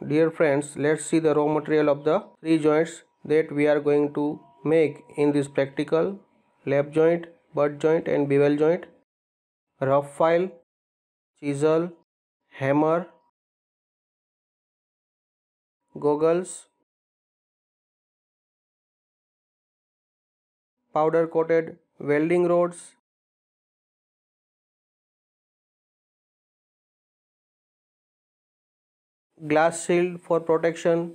dear friends, let's see the raw material of the three joints that we are going to make in this practical: lap joint, butt joint and bevel joint. Rough file, chisel, hammer, goggles, powder coated welding rods, glass shield for protection,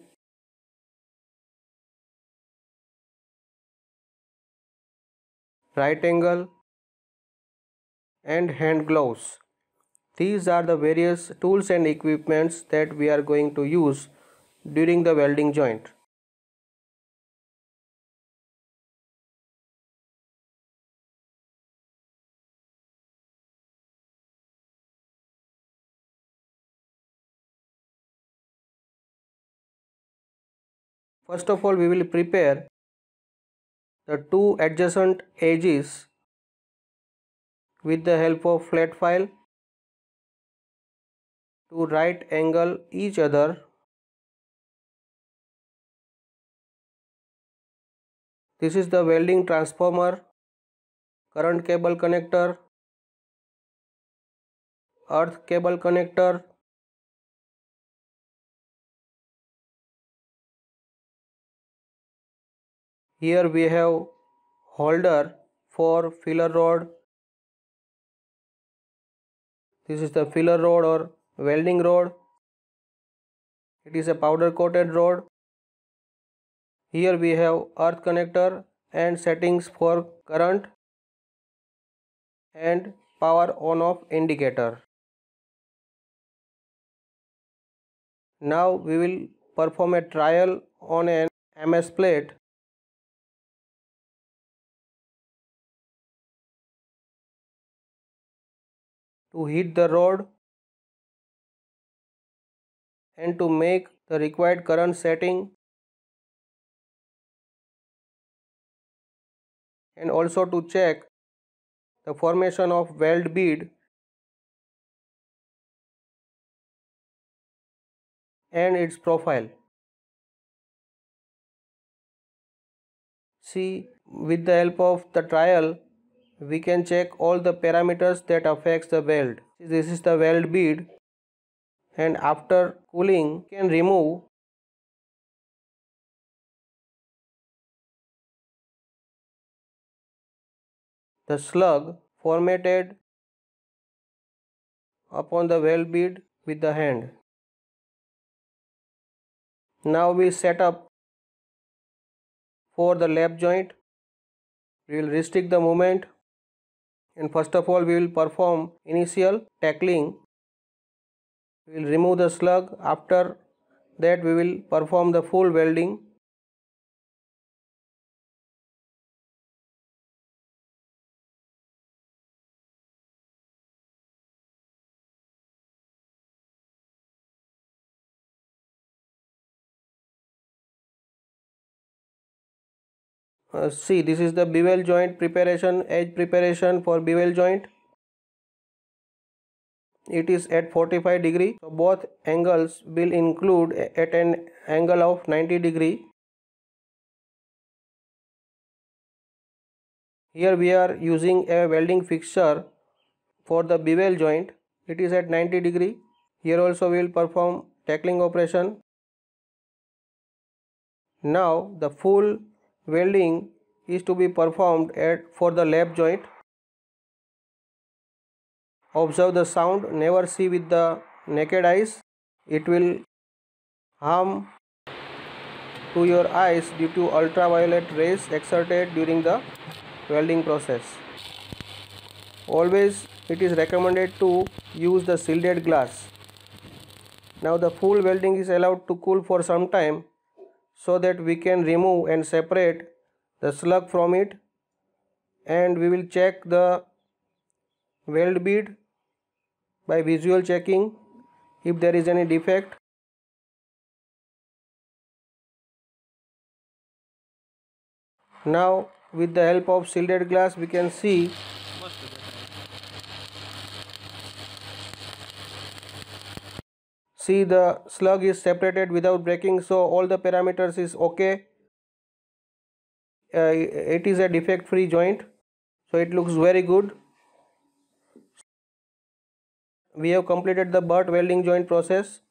right angle and hand gloves. These are the various tools and equipments that we are going to use during the welding joint. First of all, we will prepare the two adjacent edges with the help of flat file to right angle each other. This is the welding transformer, current cable connector, earth cable connector, here we have holder for filler rod. This is the filler rod or welding rod. It is a powder coated rod. Here we have earth connector and settings for current and power on off indicator. Now we will perform a trial on an MS plate. To heat the rod and to make the required current setting, and also to check the formation of weld bead and its profile. See, with the help of the trial, we can check all the parameters that affects the weld. This is the weld bead, and after cooling can remove the slug formatted upon the weld bead with the hand. Now we set up for the lap joint. We will restrict the movement, and first of all we will perform initial tackling. We will remove the slug. After that we will perform the full welding. See, this is the bevel joint preparation, edge preparation for bevel joint. It is at 45 degree, so both angles will include at an angle of 90 degree. Here we are using a welding fixture for the bevel joint. It is at 90 degree. Here also we will perform tackling operation. Now the full welding is to be performed for the lap joint. Observe the sound, never see with the naked eyes. It will harm to your eyes due to ultraviolet rays exerted during the welding process. Always it is recommended to use the shielded glass. Now the full welding is allowed to cool for some time so that we can remove and separate the slug from it, and we will check the weld bead by visual checking if there is any defect. Now with the help of shielded glass we can See, the slug is separated without breaking, so all the parameters is okay. It is a defect free joint, so it looks very good. We have completed the butt welding joint process.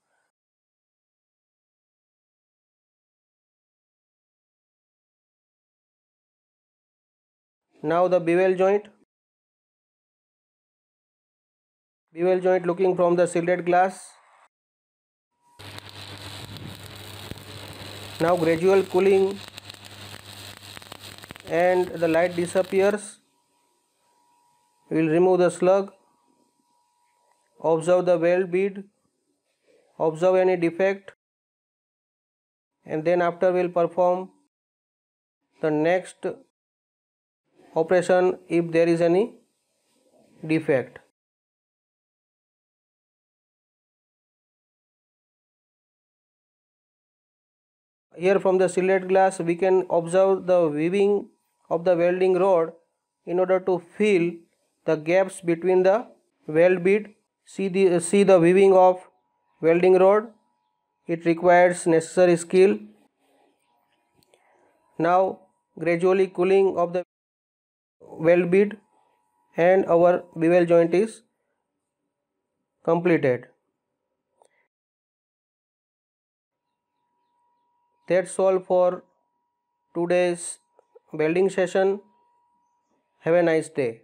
Now the bevel joint. Bevel joint looking from the shielded glass. Now gradual cooling and the light disappears. We will remove the slug. Observe the weld bead. Observe any defect, and then after we will perform the next operation if there is any defect. Here from the shielded glass we can observe the weaving of the welding rod in order to fill the gaps between the weld bead. See the weaving of welding rod. It requires necessary skill. Now gradually cooling of the weld bead and our bevel joint is completed. That's all for today's welding session. Have a nice day.